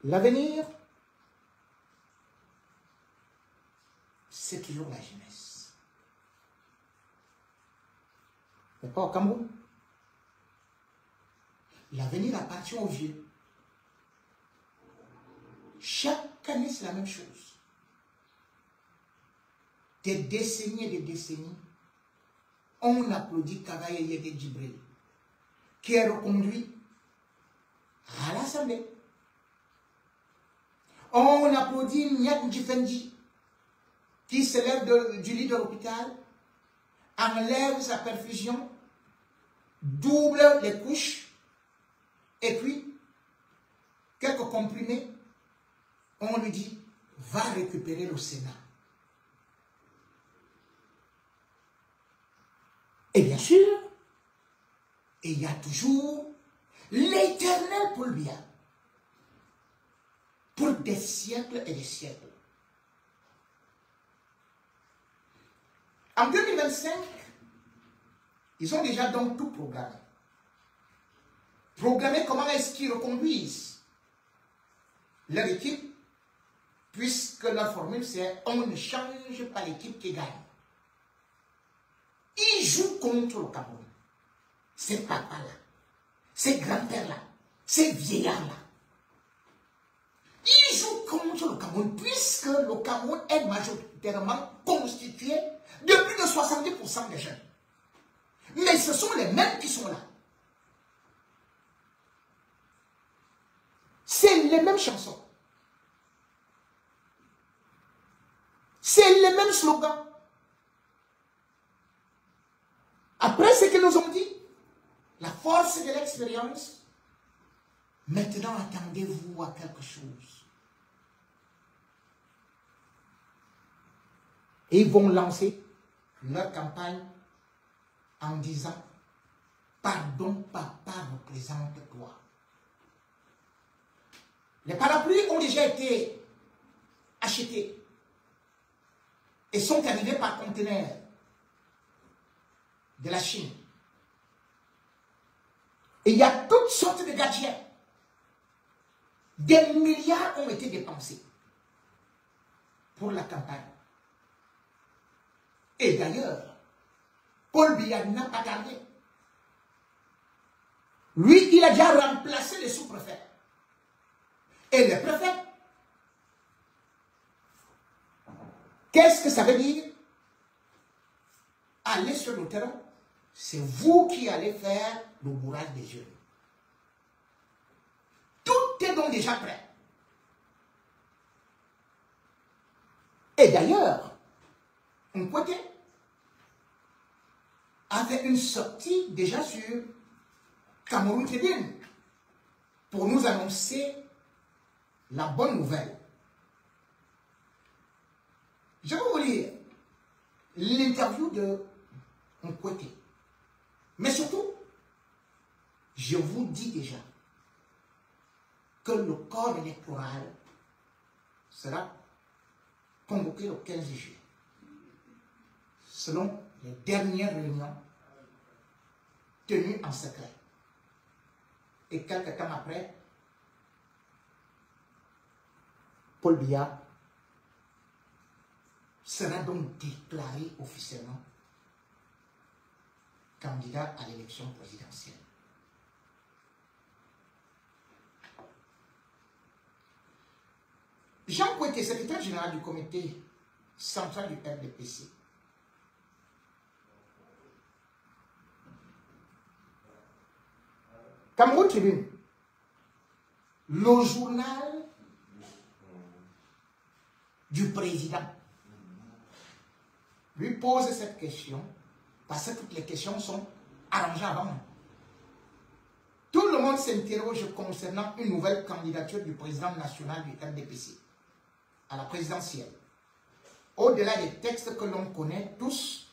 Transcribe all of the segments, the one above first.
L'avenir, c'est toujours la jeunesse. Mais pas au Cameroun. L'avenir appartient aux vieux. Chaque année, c'est la même chose. Des décennies et des décennies, on applaudit Kavaye Yede Djibril, qui est reconduit à l'Assemblée. On applaudit Nyat Ndjifendi, qui se lève du lit de l'hôpital, enlève sa perfusion, double les couches, et puis, quelques comprimés, on lui dit, va récupérer le Sénat. Et bien sûr, il y a toujours l'éternel Paul Biya, pour des siècles et des siècles. En 2025, ils ont déjà donc tout programmé. Programmer comment est-ce qu'ils reconduisent leur équipe, puisque la formule c'est on ne change pas l'équipe qui gagne. Ils jouent contre le Cameroun. Ces papas-là, ces grands-pères-là, ces vieillards-là. Ils jouent contre le Cameroun, puisque le Cameroun est majoritairement constitué de plus de 70% des jeunes. Mais ce sont les mêmes qui sont là. C'est les mêmes chansons. C'est les mêmes slogans. Après ce qu'ils nous ont dit, la force de l'expérience, maintenant attendez-vous à quelque chose. Et ils vont lancer leur campagne en disant « Pardon, papa représente-toi ». Les parapluies ont déjà été achetés et sont arrivés par conteneurs de la Chine. Et il y a toutes sortes de gadgets. Des milliards ont été dépensés pour la campagne. Et d'ailleurs, Paul Biya n'a pas gagné. Lui, il a déjà remplacé les sous-préfets. Et les préfets, qu'est-ce que ça veut dire? Aller sur le terrain, c'est vous qui allez faire le bourrage des jeunes. Tout est donc déjà prêt. Et d'ailleurs, Nkwete a fait une sortie déjà sur Cameroun Tribune pour nous annoncer la bonne nouvelle. Je vais vous lire l'interview de Nkwete. Mais surtout, je vous dis déjà que le corps électoral sera convoqué le 15 juillet. Selon les dernières réunions tenues en secret. Et quelques temps après, Paul Biya sera donc déclaré officiellement candidat à l'élection présidentielle. Jean Kwete, secrétaire général du comité central du RDPC, Cameroun Tribune, le journal du président, lui pose cette question parce que toutes les questions sont arrangées avant. Tout le monde s'interroge concernant une nouvelle candidature du président national du RDPC à la présidentielle. Au-delà des textes que l'on connaît tous,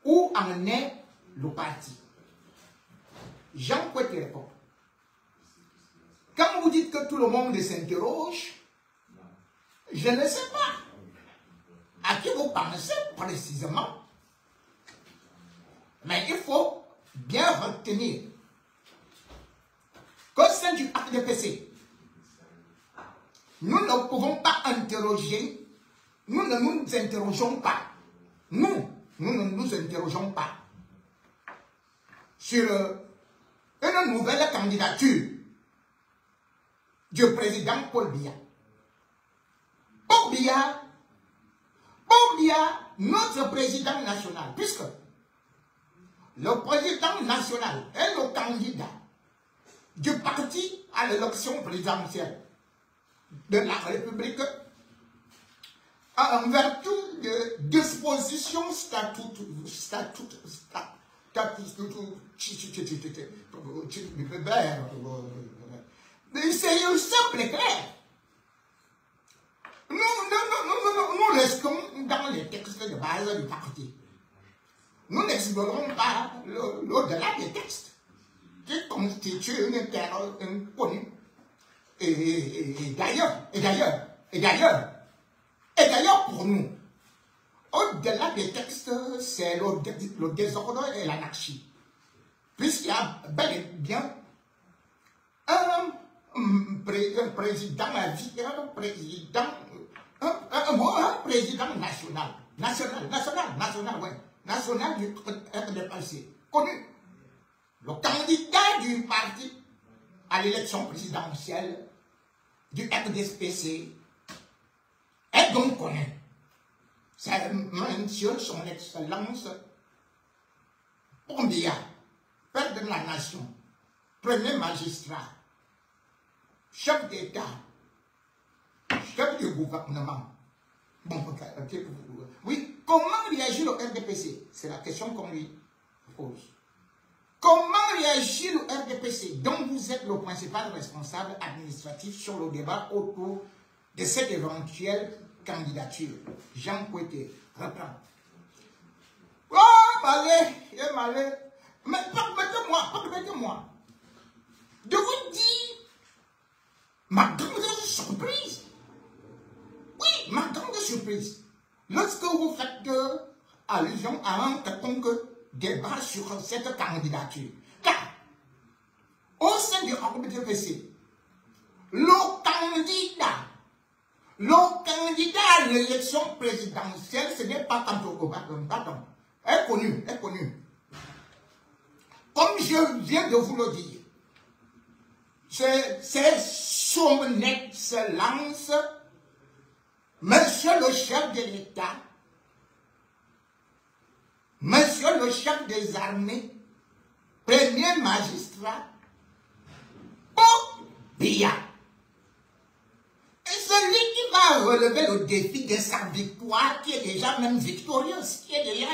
où en est le parti? Jean Kwete répond. Quand vous dites que tout le monde s'interroge, je ne sais pas à qui vous pensez précisément, mais il faut bien retenir qu'au sein du RDPC, Nous ne pouvons pas interroger, nous ne nous interrogeons pas. Nous ne nous interrogeons pas sur une nouvelle candidature du président Paul Biya. Paul Biya, notre président national, puisque le président national est le candidat du parti à l'élection présidentielle de la République en vertu de dispositions c'est simple et clair. Nous restons dans les textes de base du parti. Nous n'explorons pas l'au-delà des textes qui constituent une terre inconnue. Et d'ailleurs, pour nous, au-delà des textes, c'est le désordre et l'anarchie. Puisqu'il y a bel et bien un président national du RDPC, connu, le candidat du parti à l'élection présidentielle du RDPC est donc connu. C'est monsieur son excellence Paul Biya, père de la nation, premier magistrat, chef d'État, chef du gouvernement. Bon, oui, comment réagit le RDPC? C'est la question qu'on lui pose. Comment réagit le RDPC, dont vous êtes le principal responsable administratif sur le débat autour de cette éventuelle candidature? Jean Kouete reprend. Oh, malé. Mais permettez-moi de vous dire ma grande surprise. Oui, ma grande surprise. Lorsque vous faites allusion à un quelconque débat sur cette candidature. Car, au sein du RDPC, le candidat à l'élection présidentielle, ce n'est pas pardon, est connu. Comme je viens de vous le dire, c'est son excellence, monsieur le chef de l'État, monsieur le chef des armées, premier magistrat, Paul Biya. Et celui qui va relever le défi de sa victoire, qui est déjà même victorieuse, qui est déjà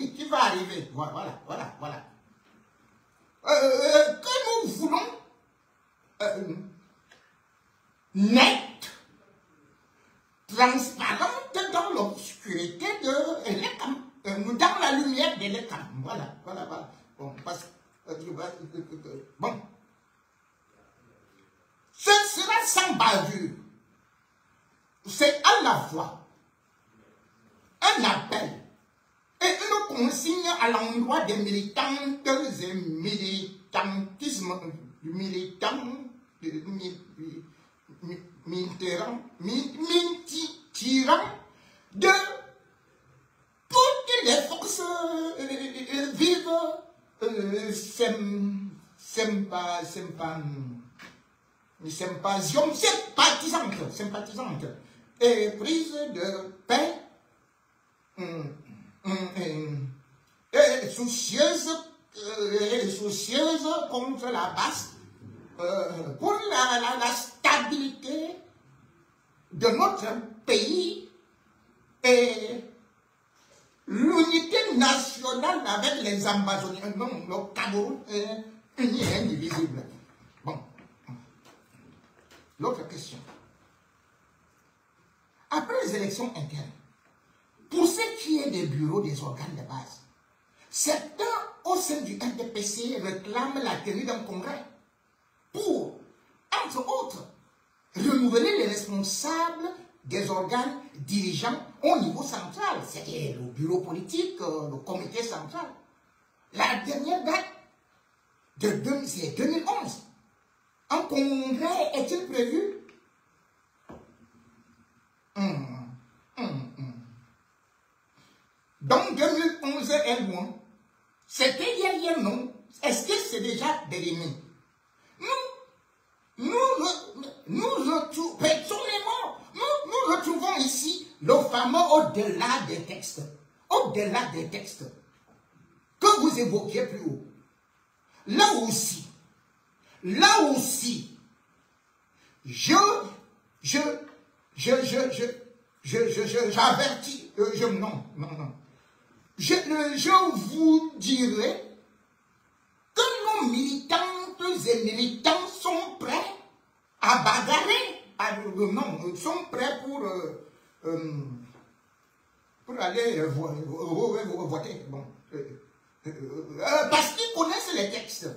qui va arriver. Voilà. Que nous voulons net, transparente dans l'obscurité de l'ECAM, dans la lumière de l'ECAM. Voilà. Bon, bon. Ce sera sans bavure. C'est à la fois un appel et une consigne à l'endroit des militantes et militantisme, tirant de toutes les forces vives sympathisantes et prises de paix et soucieuses contre la basse pour la stabilité de notre pays et l'unité nationale avec les Amazoniens. Non, le Cameroun est uni et indivisible. Bon. L'autre question. Après les élections internes, pour ce qui est des bureaux des organes de base, certains au sein du RDPC réclament la tenue d'un congrès pour, entre autres, renouveler les responsables des organes dirigeants au niveau central. C'est-à-dire le bureau politique, le comité central. La dernière date de c'est 2011. Un congrès est-il prévu? Donc 2011 est loin. C'était hier, non? Est-ce que c'est déjà dérivé? Nous retrouvons ici le fameux au-delà des textes. Au-delà des textes. Que vous évoquiez plus haut. Là aussi, j'avertis, non. Je vous dirai que nos militantes et militants sont prêts à bagarrer, sont prêts pour aller voter. Bon. Parce qu'ils connaissent les textes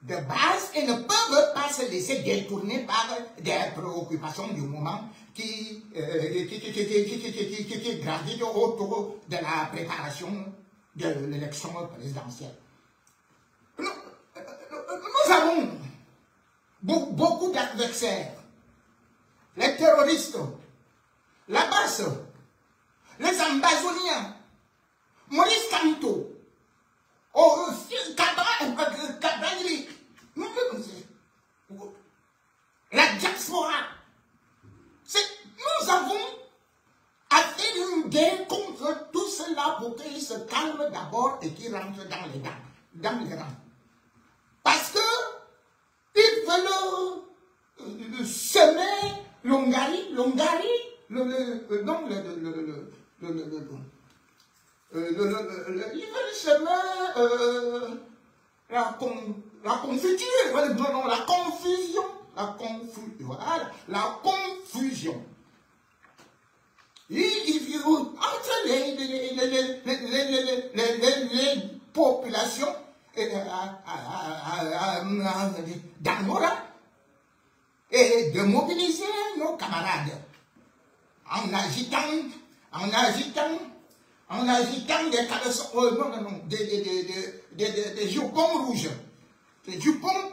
de base et ne peuvent pas se laisser détourner par des préoccupations du moment qui gravitent autour de la préparation de l'élection présidentielle. Nous avons beaucoup d'adversaires, les terroristes, la basse, les ambazoniens, Maurice Kamto, Cabral, la diaspora. Nous avons à faire une guerre contre tout cela pour qu'ils se calment d'abord et qu'ils rentrent dans les rangs. Parce que ils veulent semer l'Hongrie, ils veulent semer la confusion, la confusion. Entre les populations d'Anora et de mobiliser nos camarades en agitant des caleçons, des jupons rouges, des jupons,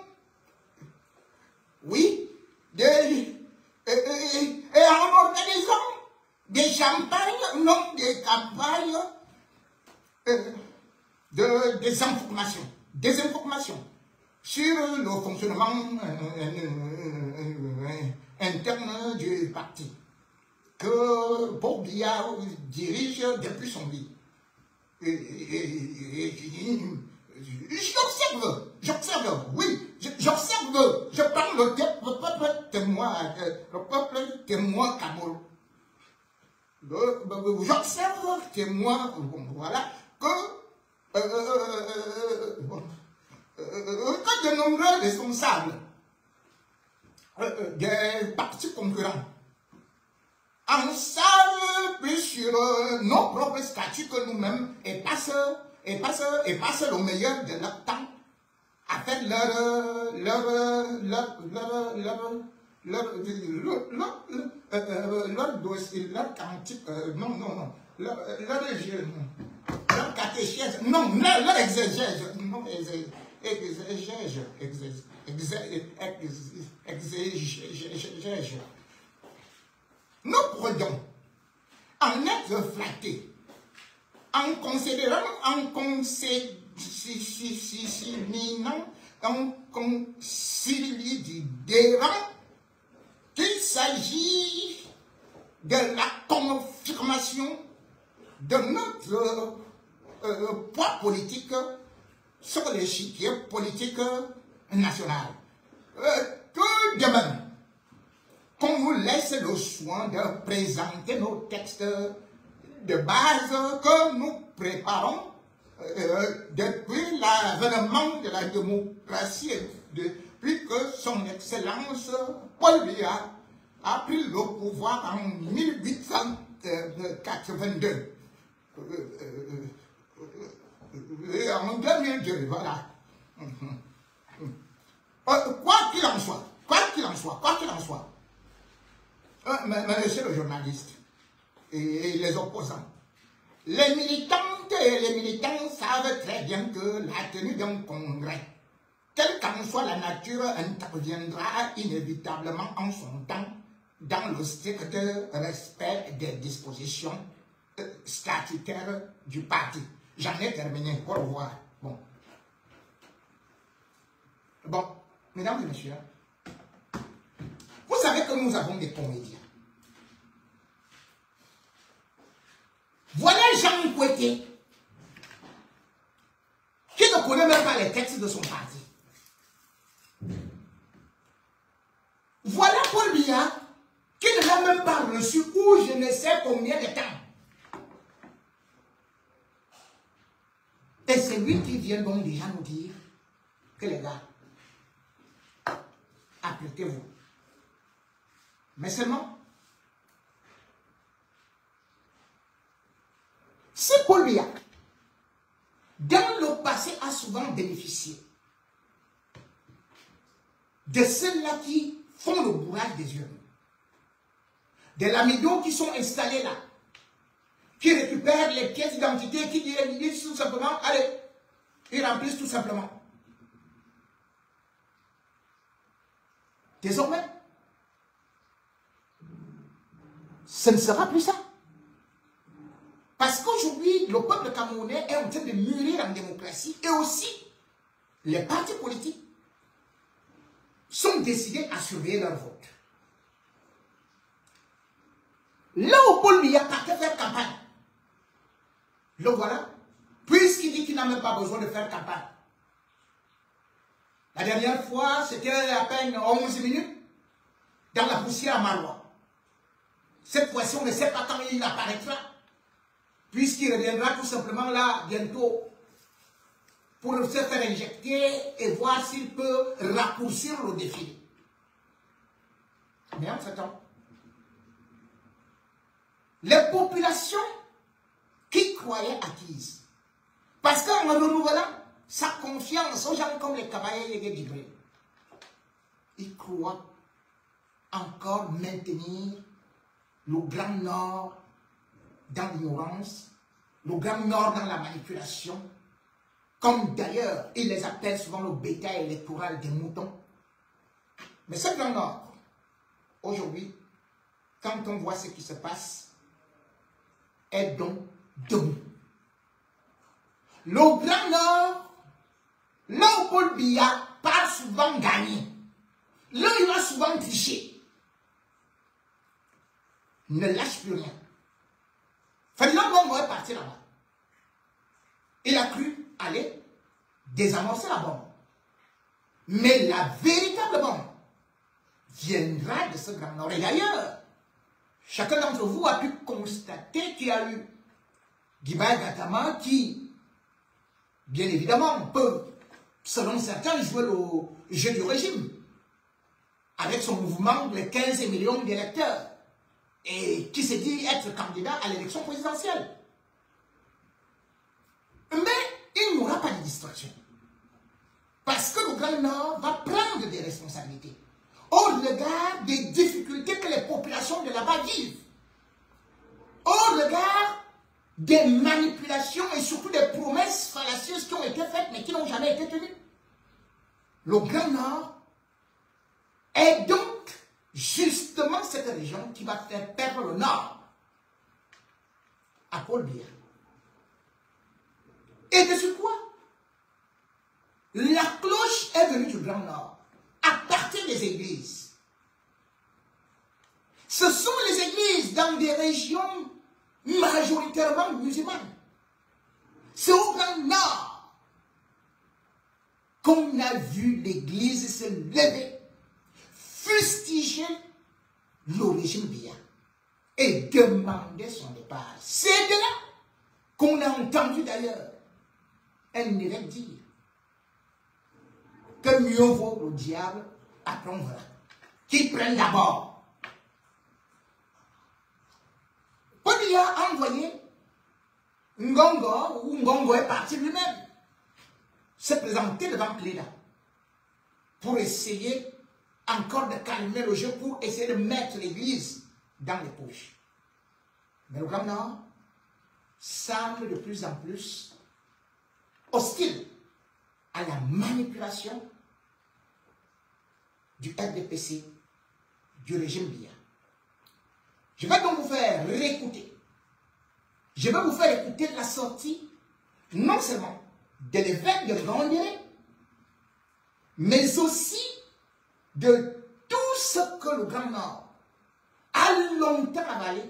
oui, et en organisant des campagnes, des campagnes de désinformation sur le fonctionnement interne du parti que Bob Biya dirige depuis son lit. J'observe, oui, j'observe, je prends le peuple témoin Kaboul. J'observe, témoin, voilà, que de nombreux responsables des partis concurrents en savent plus sur nos propres statuts que nous-mêmes et passent le meilleur de leur temps à faire leur dossier, leur cantique, leur catéchèse, leur exégèse, exégèse. Nous pourrions en être flattés en considérant, en considérant qu'il s'agit de la confirmation de notre poids politique sur l'échiquier politique national. Que demain, qu'on nous laisse le soin de présenter nos textes de base que nous préparons depuis l'avènement de la démocratie, depuis que son Excellence Paul Biya a pris le pouvoir en 1882. En 2002, voilà. Quoi qu'il en soit, monsieur le journaliste et les opposants, les militantes et les militants savent très bien que la tenue d'un congrès quelle qu'en soit la nature, interviendra inévitablement en son temps dans le strict respect des dispositions statutaires du parti. J'en ai terminé. Au revoir. Bon. Bon, mesdames et messieurs, vous savez que nous avons des comédiens. Voilà Jean Kouété, qui ne connaît même pas les textes de son parti. Voilà Paul Biya, qui ne l'a même pas reçu ou je ne sais combien de temps. Et c'est lui qui vient donc déjà nous dire que les gars, appliquez-vous. Mais seulement, si Paul Biya, dans le passé, a souvent bénéficié de ceux-là qui font le bourrage des urnes, des lamidos qui sont installés là, qui récupèrent les pièces d'identité, qui disent tout simplement, allez, ils remplissent tout simplement. Désormais, ce ne sera plus ça. Parce qu'aujourd'hui, le peuple camerounais est en train de mûrir en démocratie et aussi les partis politiques sont décidés à surveiller leur vote. Là où Paul Biya partait faire campagne, le voilà, puisqu'il dit qu'il n'a même pas besoin de faire campagne. La dernière fois, c'était à peine 11 minutes dans la poussière à Maroua. Cette fois-ci, on ne sait pas quand il apparaîtra, puisqu'il reviendra tout simplement là bientôt pour se faire injecter et voir s'il peut raccourcir le défilé. Mais entre-temps, les populations qui croyaient acquises, parce qu'en renouvelant sa confiance aux gens comme les cavaliers et les ils croient encore maintenir le Grand Nord dans l'ignorance, le Grand Nord dans la manipulation, comme d'ailleurs ils les appellent souvent le bétail électoral des moutons. Mais ce Grand Nord, aujourd'hui, quand on voit ce qui se passe, est donc debout. Le Grand Nord, là où Paul Biya part souvent gagner, là où il va souvent tricher, ne lâche plus rien. Ferdinand Bongo est parti là-bas. Il a cru aller désamorcer la bombe. Mais la véritable bombe viendra de ce Grand Nord. Et d'ailleurs, chacun d'entre vous a pu constater qu'il y a eu Guibert Gattama qui, bien évidemment, peut, selon certains, jouer le jeu du régime avec son mouvement de 15 millions d'électeurs et qui s'est dit être candidat à l'élection présidentielle. Mais il n'y aura pas de distraction. Parce que le Grand Nord va prendre des responsabilités au regard des difficultés que les populations de là-bas vivent, au regard des manipulations et surtout des promesses fallacieuses qui ont été faites mais qui n'ont jamais été tenues. Le Grand Nord est donc justement cette région qui va faire perdre le Nord à Paul Biya. Et de ce quoi la cloche est venue du Grand Nord à partir des églises. Ce sont les églises dans des régions majoritairement musulmanes. C'est au Grand Nord qu'on a vu l'église se lever, fustiger le régime Biya et demander son départ. C'est de là qu'on a entendu d'ailleurs un évêque dire que mieux vaut le diable apprendre qui prenne d'abord. Paul Biya a envoyé Ngongo, ou Ngongo est parti lui-même, se présenter devant Cléda pour essayer encore de calmer le jeu, pour essayer de mettre l'église dans les poches. Mais le Grand Nord semble de plus en plus hostile à la manipulation du RDPC, du régime Biya. Je vais donc vous faire réécouter. Je vais vous faire écouter la sortie, non seulement de l'évêque de Grandéré, mais aussi de tout ce que le Grand Nord a longtemps avalé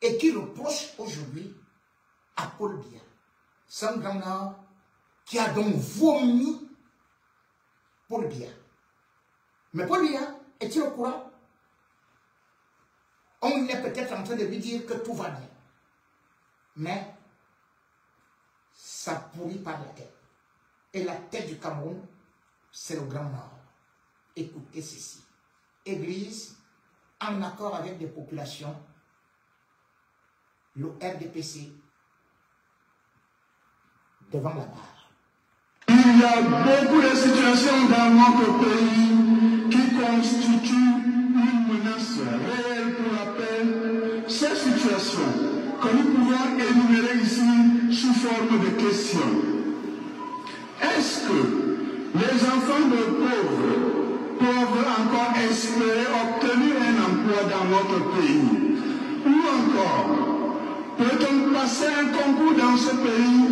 et qui reproche aujourd'hui à Paul Biya. C'est un Grand Nord qui a donc vomi Paul Biya. Mais Paul Biya est-il au courant? On est peut-être en train de lui dire que tout va bien. Mais ça pourrit par la tête. Et la tête du Cameroun, c'est le Grand Nord. Écoutez ceci. Église, en accord avec des populations, le RDPC, devant la barre. Il y a beaucoup de situations dans notre pays qui constituent une menace réelle pour la paix. Ces situations que nous pouvons énumérer ici sous forme de questions. Est-ce que les enfants de pauvres peuvent encore espérer obtenir un emploi dans notre pays? Ou encore, peut-on passer un concours dans ce pays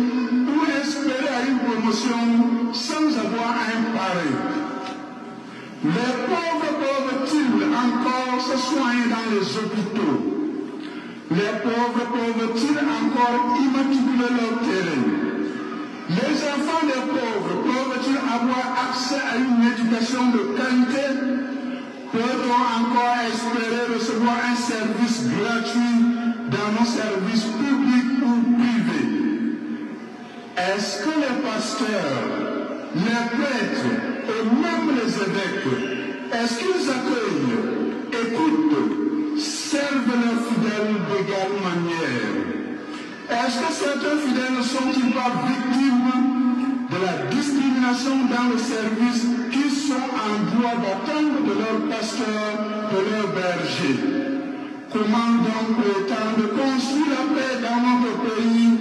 ou espérer à une promotion sans avoir un pareil? Les pauvres peuvent-ils encore se soigner dans les hôpitaux? Les pauvres peuvent-ils encore immatriculer leur terrain? Les enfants des pauvres peuvent-ils avoir accès à une éducation de qualité? Peut-on encore espérer recevoir un service gratuit dans nos services publics ou privés? Est-ce que les pasteurs, les prêtres et même les évêques, est-ce qu'ils accueillent, écoutent, servent leurs fidèles d'égale manière? Est-ce que certains fidèles ne sont-ils pas victimes de la discrimination dans le service qu'ils sont en droit d'attendre de leur pasteur, de leur berger? Comment donc prétendre construire la paix dans notre pays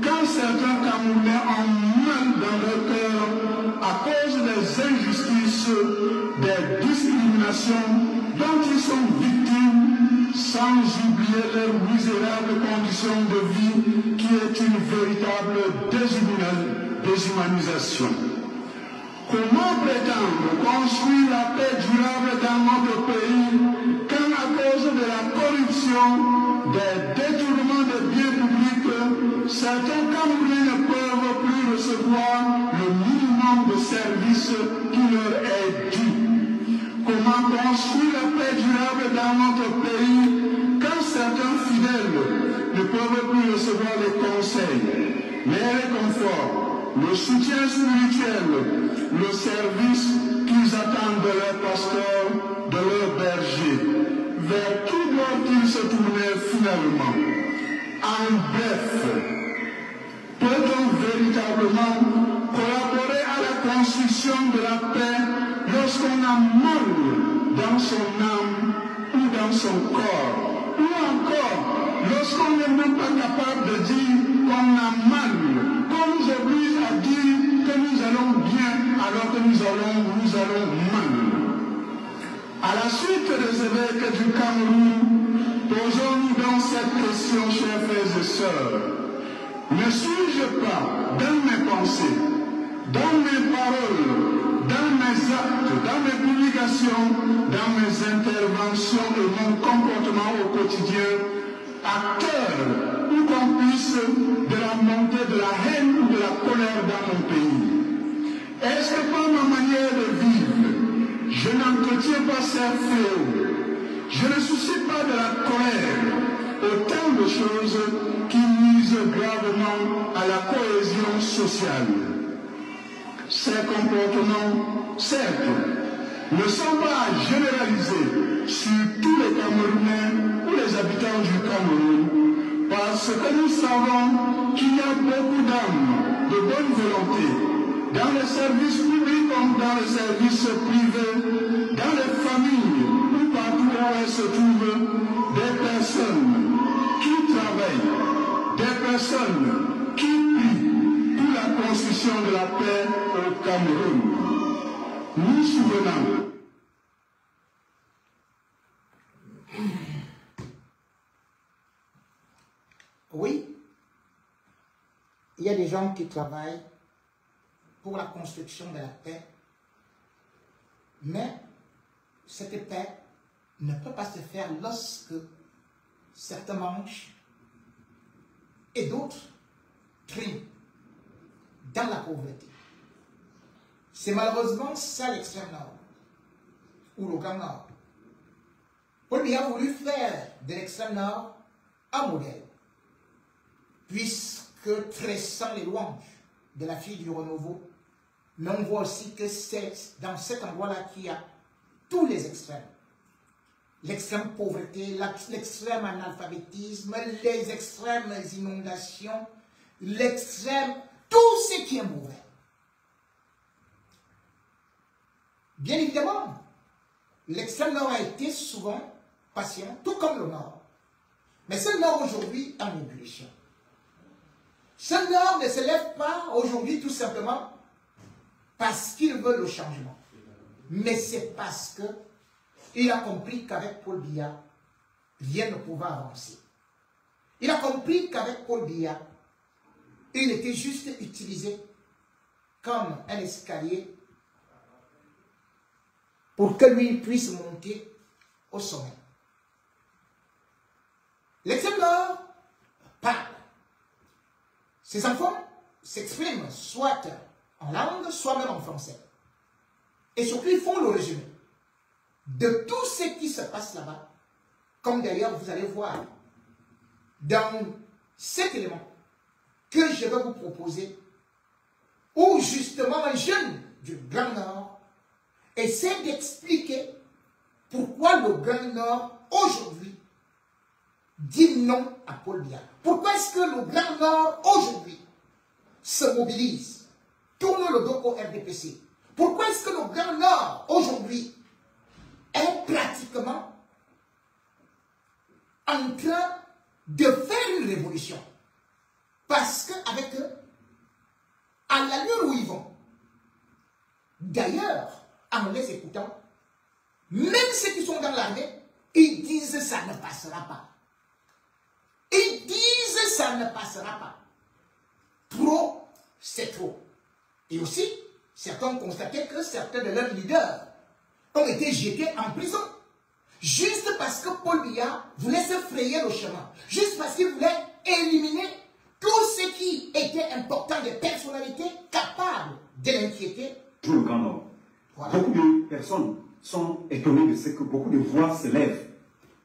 quand certains Camerounais ont mal dans leur cœur à cause des injustices, des discriminations dont ils sont victimes, sans oublier leurs misérables conditions de vie qui est une véritable déshumanisation? Comment prétendre construire la paix durable dans notre pays quand à cause de la corruption, des détournements de biens publics, certains Camerounais ne peuvent plus recevoir le minimum de services qui leur est dû? Comment construire la paix durable dans notre pays quand certains fidèles ne peuvent plus recevoir les conseils, les réconforts, le soutien spirituel, le service qu'ils attendent de leur pasteur, de leur berger? Vers qui doivent-ils se tourner finalement? En bref, peut-on véritablement collaborer à la construction de la paix lorsqu'on a mal dans son âme ou dans son corps? Ou encore, lorsqu'on n'est même pas capable de dire qu'on a mal, qu'on nous oblige à dire que nous allons bien alors que nous allons mal? À la suite des évêques du Cameroun, posons-nous donc cette question, chers frères et sœurs. Ne suis-je pas, dans mes pensées, dans mes paroles, dans mes actes, dans mes publications, dans mes interventions et mon comportement au quotidien, acteur ou complice de la montée de la haine ou de la colère dans mon pays? Est-ce que par ma manière de vivre, je n'entretiens pas ces fléaux? Je ne suscite pas de la colère, autant de choses qui nuisent gravement à la cohésion sociale. Ces comportements, certes, ne sont pas généralisés sur tous les Camerounais ou les habitants du Cameroun, parce que nous savons qu'il y a beaucoup d'âmes de bonne volonté dans les services publics comme dans les services privés, dans les familles ou partout où elles se trouvent, des personnes qui travaillent, des personnes qui prient pour la construction de la paix au Cameroun. Nous souvenons il y a des gens qui travaillent pour la construction de la paix, mais cette paix ne peut pas se faire lorsque certains mangent et d'autres triment dans la pauvreté. C'est malheureusement ça l'extrême nord, ou le Grand Nord. Paul Biya a voulu faire de l'extrême nord un modèle, puisque tressant les louanges de la fille du renouveau, mais on voit aussi que c'est dans cet endroit-là qu'il y a tous les extrêmes. L'extrême pauvreté, l'extrême analphabétisme, les extrêmes inondations, l'extrême, tout ce qui est mauvais. Bien évidemment, l'extrême nord a été souvent patient, tout comme le nord. Mais ce nord aujourd'hui est en ébullition. Ce nord ne se lève pas aujourd'hui tout simplement parce qu'il veut le changement. Mais c'est parce qu'il a compris qu'avec Paul Biya, rien ne pouvait avancer. Il a compris qu'avec Paul Biya, il était juste utilisé comme un escalier pour que lui puisse monter au sommet. L'extrême nord parle. Ses enfants s'expriment soit en langue, soit même en français. Et surtout, ils font le résumé de tout ce qui se passe là-bas, comme d'ailleurs vous allez voir dans cet élément que je vais vous proposer, où justement un jeune du Grand Nord essaie d'expliquer pourquoi le Grand Nord aujourd'hui dit non à Paul Biya. Pourquoi est-ce que le Grand Nord aujourd'hui se mobilise, tourne le dos au RDPC? Pourquoi est-ce que le Grand Nord aujourd'hui est pratiquement en train de faire une révolution? Parce qu'avec eux, à l'allure où ils vont, d'ailleurs, en les écoutant, même ceux qui sont dans l'armée, ils disent ça ne passera pas. Ils disent ça ne passera pas. Trop, c'est trop. Et aussi, certains ont constaté que certains de leurs leaders ont été jetés en prison. Juste parce que Paul Biya voulait se frayer le chemin. Juste parce qu'il voulait éliminer tout ce qui était important des personnalités capables de l'inquiéter. Le Grand Nord. Voilà. Beaucoup de personnes sont étonnées de ce que beaucoup de voix se lèvent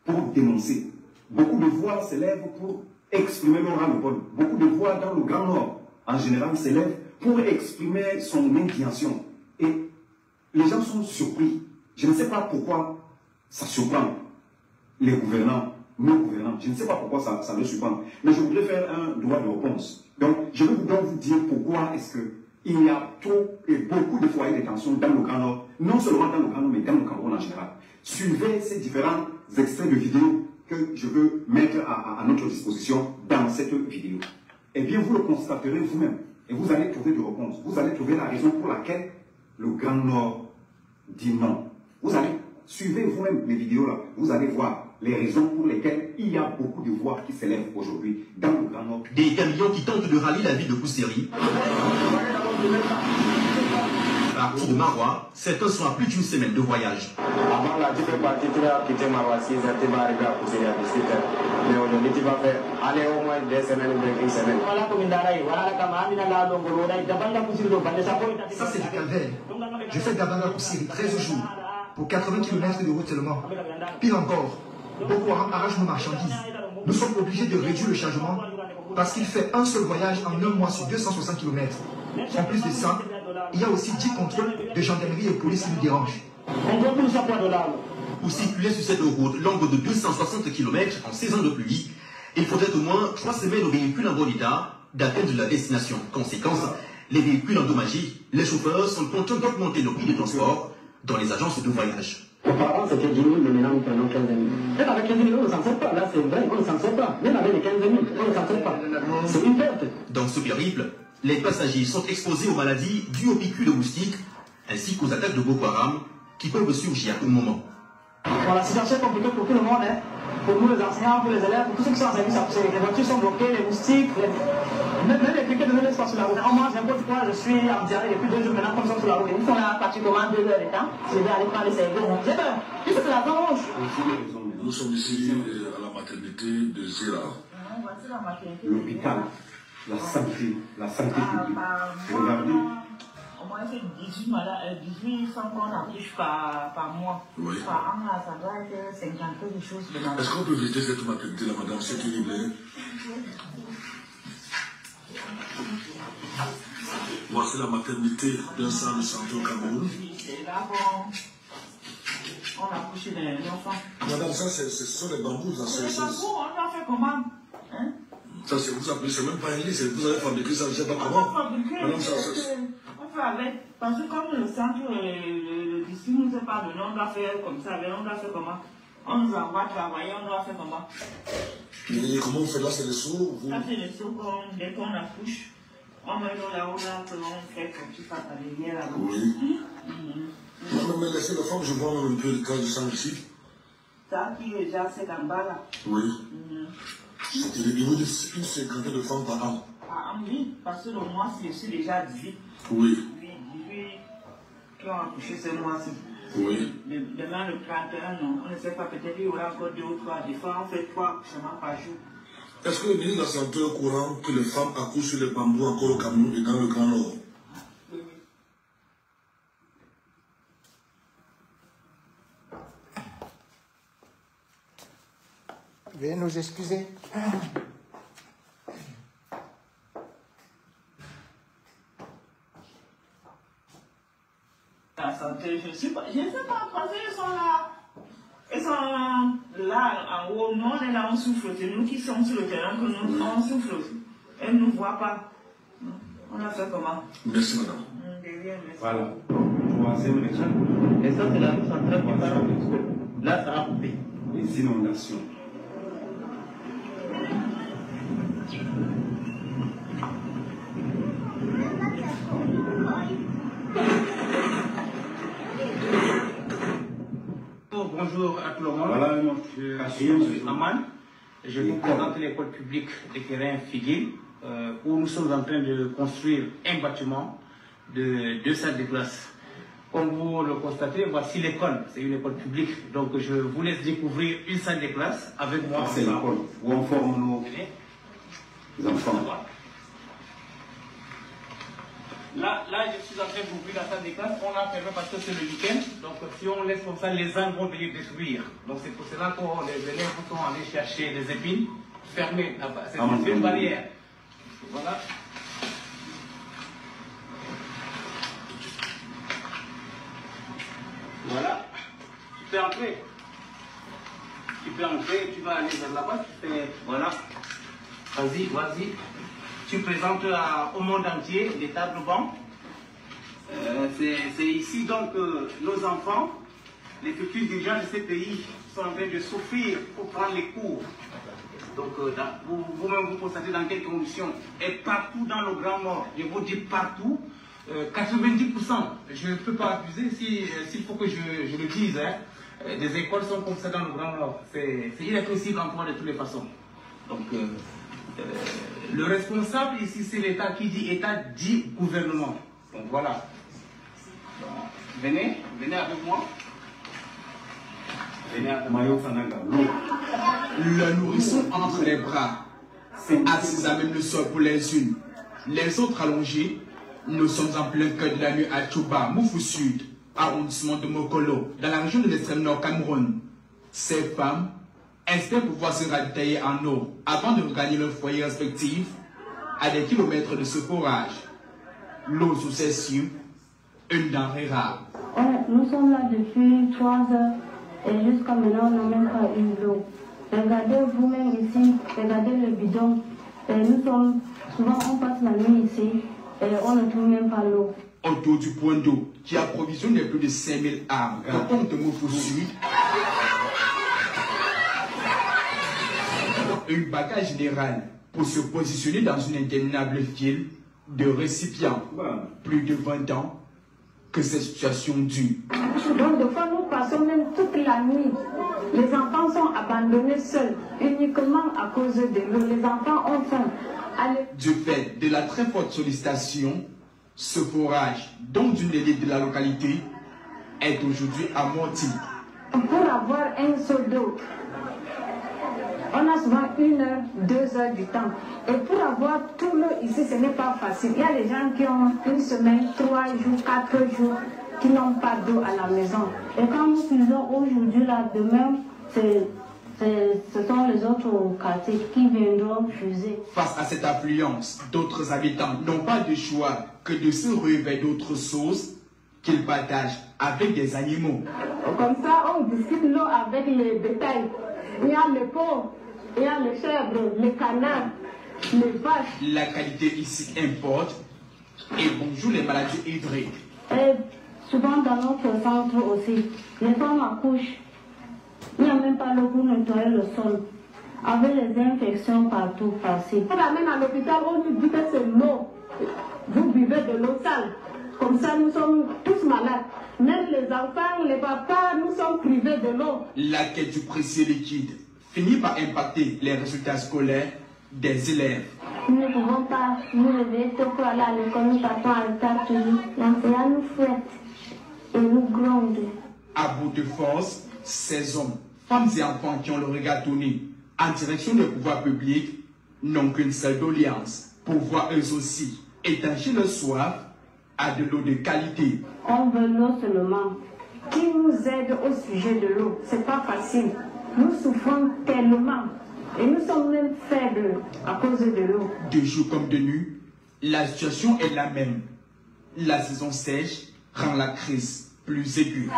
pour dénoncer. Beaucoup de voix se lèvent pour exprimer leur ras-le-bol. Beaucoup de voix dans le Grand Nord, en général, se lèvent pour exprimer son indignation. Et les gens sont surpris. Je ne sais pas pourquoi ça surprend les gouvernants, nos gouvernants. Je ne sais pas pourquoi ça les surprend. Mais je voudrais faire un droit de réponse. Donc, je vais donc vous dire pourquoi est-ce qu'il y a trop et beaucoup de foyers de tension dans le Grand Nord. Non seulement dans le Grand Nord, mais dans le Cameroun en général. Suivez ces différents extraits de vidéos que je veux mettre à notre disposition dans cette vidéo. Eh bien, vous le constaterez vous-même. Et vous allez trouver des réponses. Vous allez trouver la raison pour laquelle le Grand Nord dit non. Vous allez, suivez vous-même les vidéos là. Vous allez voir les raisons pour lesquelles il y a beaucoup de voix qui s'élèvent aujourd'hui dans le Grand Nord. Des camions qui tentent de rallier la ville de Kousséri. À partir de Marois, certains sont à plus d'une semaine de voyage. Avant là, tu fais partie, tu vas quitter Marois à 6 h, tu vas arriver à Kousséri à 18 h. Mais aujourd'hui, tu vas faire aller au moins 2 semaines ou bien 1 semaine. Ça, c'est du calvaire. Je fais d'Abana à Kousséri 13 jours pour 80 km de route seulement. Pire encore, Boko Haram arrache nos marchandises. Nous sommes obligés de réduire le chargement parce qu'il fait un seul voyage en 1 mois sur 260 km. En plus de ça, il y a aussi 10 contrôles de gendarmerie et police qui nous dérangent. Pour circuler sur cette route longue de 260 km en saison de pluie, il faudrait au moins 3 semaines aux véhicules en bon état d'atteindre la destination. Conséquence, les véhicules endommagés, les chauffeurs sont contraints d'augmenter le prix de transport dans les agences de voyage. Auparavant, c'était 10 000, mais maintenant, nous prenons 15 000. Même avec 15 000, on ne s'en sort pas. Là, c'est vrai, on ne s'en sort pas. Même avec les 15 000, on ne s'en sort pas. C'est une perte. Dans ce périple, les passagers sont exposés aux maladies dues aux piqûres de moustiques, ainsi qu'aux attaques de Boko Haram, qui peuvent surgir à tout moment. Bon, la situation est compliquée pour tout le monde, hein. Pour nous les enseignants, pour les élèves, pour tous ceux qui sont en service, les voitures sont bloquées, les moustiques, même les criquets de l'espace sur la route. Moi, n'importe quoi, je suis en diarrhée depuis 2 jours maintenant, comme ça sur la route. Ils sont là pratiquement 2 heures de temps. Je vais aller prendre les services. J'ai peur. Tout c'est la rouge. Nous sommes ici à la maternité de Zira. L'hôpital, la santé publique. Regardez. Au moins, c'est 18 francs qu'on affiche par mois. Oui. Par an, là, ça doit être 50 quelque chose. Est-ce qu'on peut visiter cette maternité-là, madame? C'est une idée. Voici la maternité d'un centre de santé au Cameroun. Et là, on a couché les enfants. Madame, ça, ce sont les bambous. C'est les bambous, on doit faire comment? Hein? Ça, vous appelez, c'est même pas un lit, vous avez fabriqué ça, je ne sais pas comment. Madame, ça, on fait avec, parce que comme le centre, le district nous a pas donné, on doit faire comme ça, on doit faire comment? On nous envoie travailler, on doit faire comment? Et comment on fait là, c'est les seaux? Ça, c'est les seaux, dès qu'on accouche, on met dans la haut là, on fait comme ça, ça devient là. Oui. Non, mais laissez la femme, je vois un peu le cas du sang ici. Ça qui est déjà, c'est en bas là. Oui. Il vous dit une cinquantaine de femmes par an. Par an, oui, parce que le mois, je suis déjà 18. Oui. 18 qui ont accouché ce mois-ci. Oui. Demain, le 31, non, on ne sait pas, peut-être il y aura encore 2 ou 3. Des fois, on fait 3 accouchements par jour. Est-ce que le ministre de la Santé est au courant que les femmes accouchent sur les bambous encore au Cameroun et dans le Grand Nord? Oui. Veuillez nous excuser. La santé, je ne sais pas, parce qu'ils sont là. Ils sont là, en haut, nous on est là, on souffle. C'est nous qui sommes sur le terrain que nous, on souffle aussi. Elles ne nous voient pas. On a fait comment? Merci, madame. Voilà. Troisième étape. Et ça, c'est la route centrale qui part. Là, ça a coupé. Les inondations. Bonjour à tout le monde. Voilà, Je suis Aman. Je vous présente l'école publique de Kérin Figuil, où nous sommes en train de construire un bâtiment de 2 salles de classe. Comme vous le constatez, voici l'école. C'est une école publique. Donc je vous laisse découvrir une salle de classe avec moi. C'est l'école où on forme nos enfants. Là, je suis en train d'ouvrir la salle de classe. On l'a fermé parce que c'est le week-end. Donc, si on laisse comme ça, les ânes vont venir détruire. Donc, c'est pour cela que les élèves sont allés chercher des épines, fermer là-bas. C'est une barrière. Voilà. Voilà. Tu peux entrer. Tu peux entrer, tu vas aller vers là-bas. Voilà. Vas-y, vas-y. Tu présentes au monde entier les tables bancs. C'est ici donc nos enfants, les futurs dirigeants de ces pays sont en train de souffrir pour prendre les cours. Donc vous-même vous constatez dans quelles conditions. Et partout dans le Grand Nord, je vous dis partout, 90%, je ne peux pas abuser s'il faut que je le dise, hein, des écoles sont comme ça dans le Grand Nord. C'est irrépressible encore de toutes les façons. Donc le responsable ici, c'est l'État. Qui dit État dit gouvernement. Donc voilà. Donc, venez avec moi. Venez avec moi. Le nourrisson entre les bras, assise à même le sol pour les unes, les autres allongés. Nous sommes en plein cœur de la nuit à Tchouba, Moufou Sud, arrondissement de Mokolo, dans la région de l'extrême nord Cameroun. Ces femmes espèrent pouvoir se ravitailler en eau avant de regagner leur foyer respectif à des kilomètres de ce forage. L'eau sous ses cieux, une denrée rare. Nous sommes là depuis 3 heures et jusqu'à maintenant on n'a même pas eu l'eau. Regardez vous-même ici, regardez le bidon. Et nous sommes, souvent on passe la nuit ici et on ne trouve même pas l'eau. Autour du point d'eau qui approvisionne les plus de 5000 arbres, comme de Moufou Sud, une bagarre générale pour se positionner dans une interminable file de récipients. Plus de 20 ans, que cette situation dure. Donc, des fois, nous passons même toute la nuit. Les enfants sont abandonnés seuls, uniquement à cause de l'eau. Les enfants ont faim. Du fait de la très forte sollicitation, ce forage, dont une élite de la localité, est aujourd'hui amorti. Pour avoir un seau d'eau, on a souvent 1 heure, 2 heures du temps. Et pour avoir tout l'eau ici, ce n'est pas facile. Il y a des gens qui ont 1 semaine, 3 jours, 4 jours, qui n'ont pas d'eau à la maison. Et quand nous faisons aujourd'hui, là, demain, ce sont les autres quartiers qui viendront fuser. Face à cette affluence, d'autres habitants n'ont pas de choix que de se ruer vers d'autres sources qu'ils partagent avec des animaux. Comme ça, on discute l'eau avec les bétails. Il y a les porcs, il y a les chèvres, les canards, les vaches. La qualité ici importe et bonjour les maladies hydriques. Et souvent dans notre centre aussi, les femmes accouchent. Il n'y a même pas l'eau pour nettoyer le sol. Avec les infections partout passées. On ramène à l'hôpital, on nous dit que c'est l'eau. Vous buvez de l'eau sale. Comme ça, nous sommes tous malades. Même les enfants, les papas, nous sommes privés de l'eau. La quête du précieux liquide finit par impacter les résultats scolaires des élèves. Nous ne pouvons pas nous lever tôt pour aller à l'école. Nous partons à retard toujours. L'enseignant nous fouette et nous gronde. À bout de force, ces hommes, femmes et enfants qui ont le regard tourné en direction des pouvoirs publics n'ont qu'une seule doléance, pouvoir eux aussi étancher leur soif à de l'eau de qualité. On veut l'eau seulement. Qui nous aide au sujet de l'eau? C'est pas facile. Nous souffrons tellement et nous sommes même faibles à cause de l'eau. De jour comme de nuit, la situation est la même. La saison sèche rend la crise plus aiguë.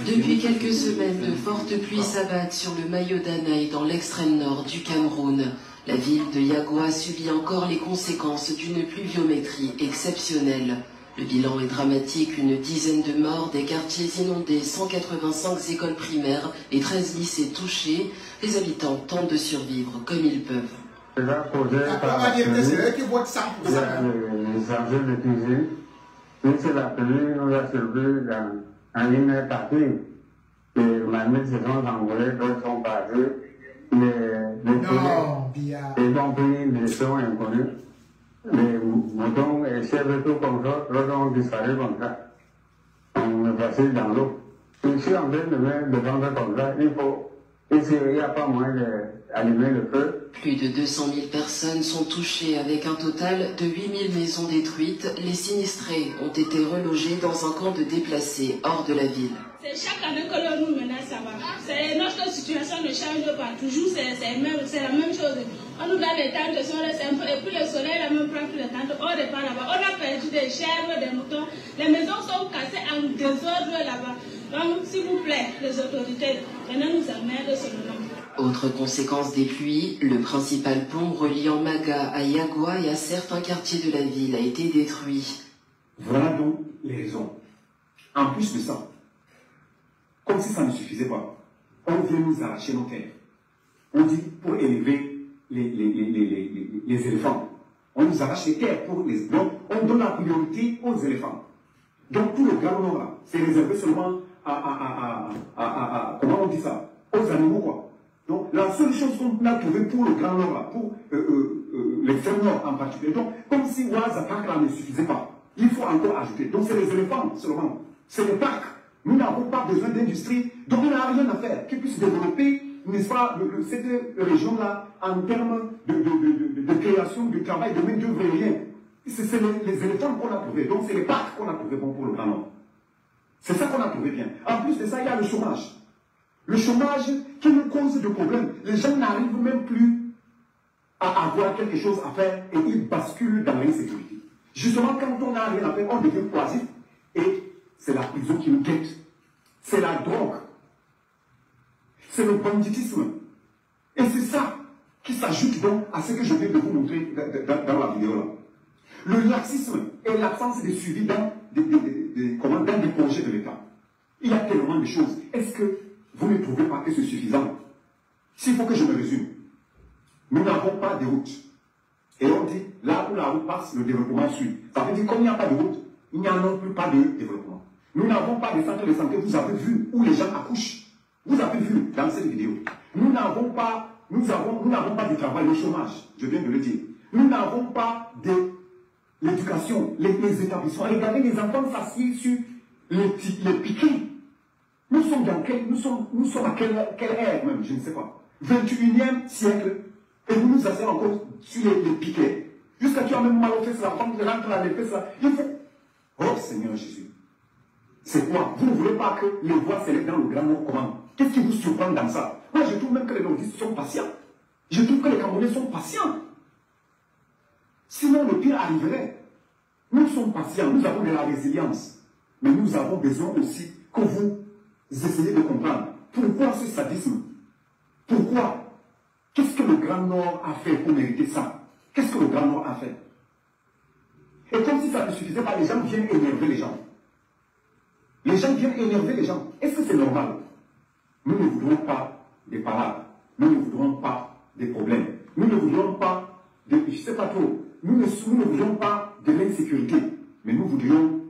Depuis quelques semaines, de fortes pluies s'abattent sur le Mayo-Danaï dans l'extrême nord du Cameroun. La ville de Yagoua subit encore les conséquences d'une pluviométrie exceptionnelle. Le bilan est dramatique, une dizaine de morts, des quartiers inondés, 185 écoles primaires et 13 lycées touchés. Les habitants tentent de survivre comme ils peuvent. Les chargés de cuisine, c'est la pluie nous a surpris en une partie. Les marmites se sont envolées, d'autres sont passées. Ils ont pris des sons inconnus. Les moutons et chèvres tout comme ça, l'autre ont disparu comme ça. On est passé dans l'eau. Je suis en train de me défendre comme ça. Ici, il n'y a pas moyen d'allumer le feu. Plus de 200 000 personnes sont touchées avec un total de 8 000 maisons détruites. Les sinistrés ont été relogés dans un camp de déplacés hors de la ville. C'est chaque année que l'on nous menace, ça va. Notre situation ne change pas. Toujours, c'est la même chose. On nous donne des tentes, et puis le soleil, la même prend plus de tentes. On repart là-bas. On a perdu des chèvres, des moutons. Les maisons sont cassées en désordre là-bas. Donc, s'il vous plaît, les autorités, venez nous amener seulement. Autre conséquence des pluies, le principal pont reliant Maga à Yagoua et à certains quartiers de la ville a été détruit. Voilà donc les raisons. En plus de ça, comme si ça ne suffisait pas, on vient nous arracher nos terres. On dit pour élever les éléphants. On nous arrache les terres pour les... Donc, on donne la priorité aux éléphants. Donc, tout le Grand Nord, là, c'est réservé seulement comment on dit ça? Aux animaux, quoi. Donc, la seule chose qu'on a trouvée pour le Grand Nord, là, pour l'extrême Nord en particulier, donc, comme si Oaza Park, là, ne suffisait pas, il faut encore ajouter. Donc, c'est les éléphants seulement. C'est les parcs. Nous n'avons pas besoin d'industrie, donc on n'a rien à faire qui puisse développer, n'est-ce pas, cette région-là en termes de création, de travail, de main-d'œuvre et rien. C'est les éléphants qu'on a trouvé, donc c'est les parcs qu'on a trouvé bon pour le Grand Nord. C'est ça qu'on a trouvé bien. En plus de ça, il y a le chômage. Le chômage qui nous cause de problèmes. Les gens n'arrivent même plus à avoir quelque chose à faire et ils basculent dans l'insécurité. Justement, quand on n'a rien à faire, on devient oisif et c'est la prison qui nous guette. C'est la drogue. C'est le banditisme. Et c'est ça qui s'ajoute donc à ce que je viens de vous montrer dans la vidéo là. Le laxisme et l'absence de suivi dans des projets de l'État. Il y a tellement de choses. Est-ce que vous ne trouvez pas que c'est suffisant? S'il faut que je me résume, nous n'avons pas de route. Et on dit, là où la route passe, le développement suit. Ça veut dire qu'il n'y a pas de route, il n'y a non plus pas de développement. Nous n'avons pas de centre de santé, vous avez vu, où les gens accouchent. Vous avez vu dans cette vidéo. Nous n'avons pas de travail, le chômage, je viens de le dire. Nous n'avons pas de l'éducation, les établissements. Regardez les enfants s'assis sur les piquets. Nous sommes à quelle ère même, je ne sais pas. 21e siècle, et vous nous asseyez encore sur les piquets. Jusqu'à tu as même mal aux fesses, la femme qui rentre dans les fesses là. Il faut. Oh Seigneur Jésus. C'est quoi? Vous ne voulez pas que les voix s'élèvent dans le grand nord comment? Qu'est-ce qui vous surprend dans ça? Moi je trouve même que les nordistes sont patients. Je trouve que les Camerounais sont patients. Sinon le pire arriverait. Nous sommes patients, nous avons de la résilience. Mais nous avons besoin aussi que vous essayez de comprendre. Pourquoi ce sadisme? Pourquoi? Qu'est-ce que le Grand Nord a fait pour mériter ça? Qu'est-ce que le Grand Nord a fait? Et comme si ça ne suffisait pas, les gens viennent énerver les gens. Les gens viennent énerver les gens. Est-ce que c'est normal? Nous ne voudrons pas des parades. Nous ne voudrons pas des problèmes. Nous ne voudrons pas de... Je ne sais pas trop. Nous ne voudrons pas de l'insécurité. Mais nous voudrions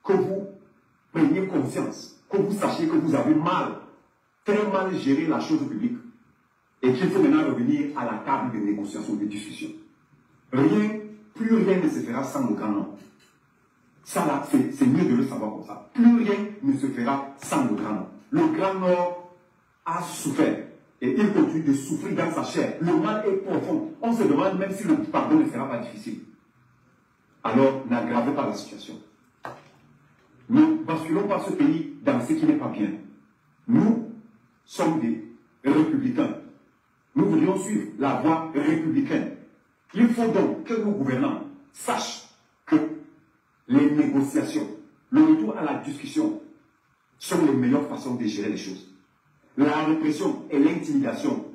que vous preniez conscience. Que vous sachiez que vous avez très mal géré la chose publique. Et qu'il faut maintenant revenir à la table de négociation, de discussion. Plus rien ne se fera sans le Grand Nord. Ça là, c'est mieux de le savoir comme ça. Plus rien ne se fera sans le Grand Nord. Le Grand Nord a souffert. Et il continue de souffrir dans sa chair. Le mal est profond. On se demande même si le pardon ne sera pas difficile. Alors, n'aggravez pas la situation. Ne basculons pas ce pays dans ce qui n'est pas bien. Nous sommes des républicains. Nous voudrions suivre la voie républicaine. Il faut donc que nos gouvernants sachent que les négociations, le retour à la discussion sont les meilleures façons de gérer les choses. La répression et l'intimidation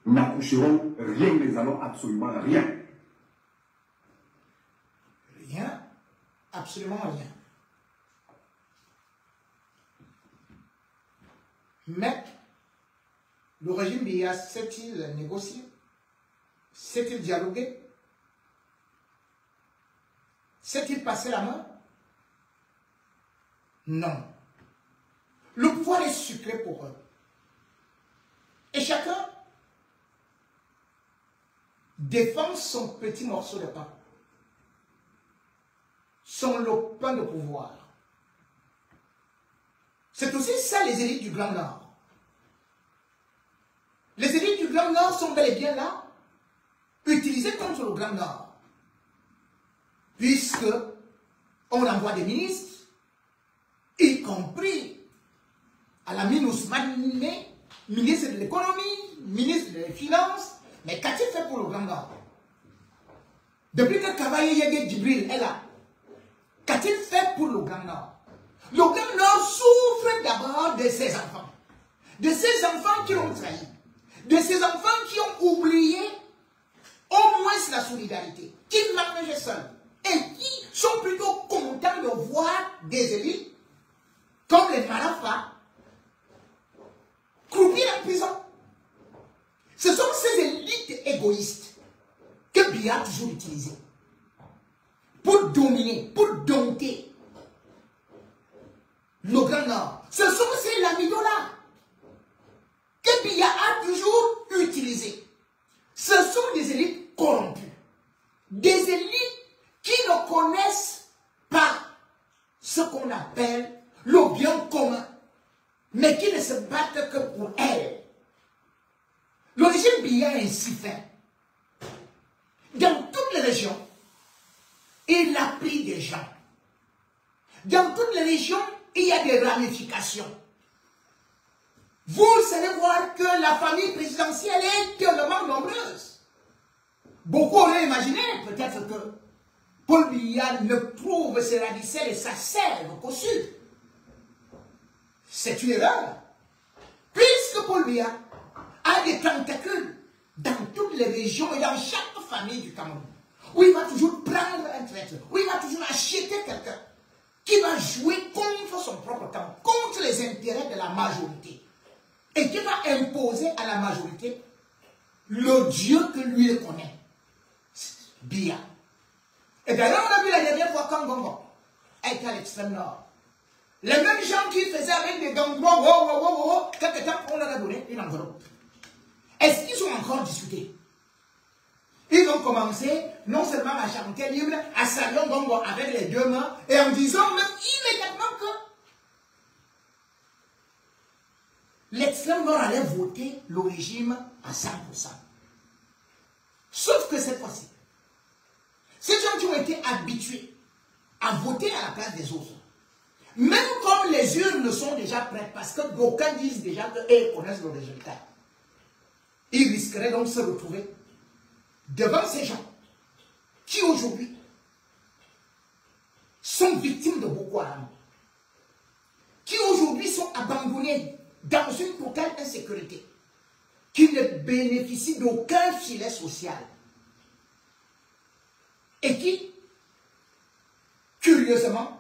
n'accoucheront rien, mais allons absolument rien. Rien, absolument rien. Mais le régime Biya s'est-il négocié? S'est-il dialogué? S'est-il passé la main? Non. Le pouvoir est sucré pour eux. Et chacun défend son petit morceau de pain, son lopin de pouvoir. C'est aussi ça les élites du Grand Nord. Les élites du Grand Nord sont bel et bien là, utilisées contre le Grand Nord. Puisque on envoie des ministres, y compris à la mine Ousmane, ministre de l'économie, ministre des finances, mais qu'a-t-il fait pour le Grand Nord? Depuis que Kavaye Yege Djibril est là, qu'a-t-il fait pour le Grand Nord? Le Grand Nord souffre d'abord de ses enfants. De ces enfants qui l'ont trahi. De ces enfants qui ont oublié au moins la solidarité. Qui mangent seuls. Et qui sont plutôt contents de voir des élites comme les Marafas croupir en prison. Ce sont ces élites égoïstes que Biya a toujours utilisées pour dominer, pour dompter le Grand Nord. Ce sont ces lamidos-là que Biya a toujours utilisées. Ce sont des élites corrompues. Des élites qui ne connaissent pas ce qu'on appelle le bien commun, mais qui ne se battent que pour elles. Le régime Biya est ainsi fait. Dans toutes les régions, il a pris des gens. Dans toutes les régions, il y a des ramifications. Vous allez voir que la famille présidentielle est tellement nombreuse. Beaucoup auraient imaginé peut-être que Paul Biya ne trouve ses radicelles et sa sève qu'au sud. C'est une erreur. Puisque Paul Biya a des tentacules dans toutes les régions et dans chaque famille du Cameroun, où il va toujours prendre un traître, où il va toujours acheter quelqu'un qui va jouer contre son propre camp, contre les intérêts de la majorité, et qui va imposer à la majorité le Dieu que lui connaît. Biya. Et d'ailleurs, on a vu la dernière fois quand Gongo a été à l'extrême nord. Les mêmes gens qui faisaient avec des gangs, quelque temps, on leur a donné une enveloppe. Est-ce qu'ils ont encore discuté? Ils ont commencé non seulement à chanter libre, à saluer Gongo avec les deux mains, et en disant même immédiatement que l'extrême nord allait voter le régime à 100%. Sauf que cette fois-ci, ces gens qui ont été habitués à voter à la place des autres, même comme les urnes sont déjà prêtes, parce que d'aucuns disent déjà qu'ils connaissent le résultat, ils risqueraient donc de se retrouver devant ces gens qui aujourd'hui sont victimes de Boko Haram, qui aujourd'hui sont abandonnés dans une totale insécurité, qui ne bénéficient d'aucun filet social et qui, curieusement,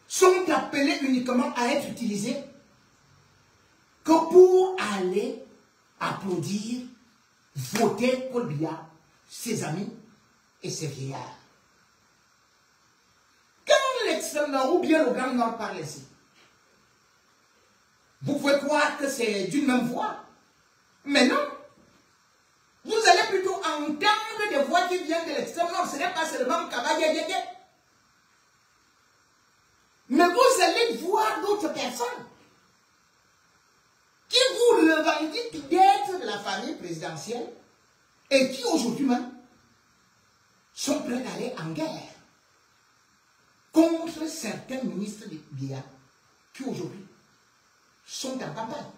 sont appelés uniquement à être utilisés que pour aller applaudir, voter Paul Biya, ses amis et ses vieillards. Quand l'extrême nord ou bien le grand nord parle ici, vous pouvez croire que c'est d'une même voix. Mais non. Vous allez plutôt entendre des voix qui viennent de l'extrême nord. Ce n'est pas seulement Kabagé. Mais vous allez voir d'autres personnes qui vous revendiquent d'être de la famille présidentielle et qui aujourd'hui même sont prêts d'aller en guerre contre certains ministres de Biya qui aujourd'hui sont en campagne.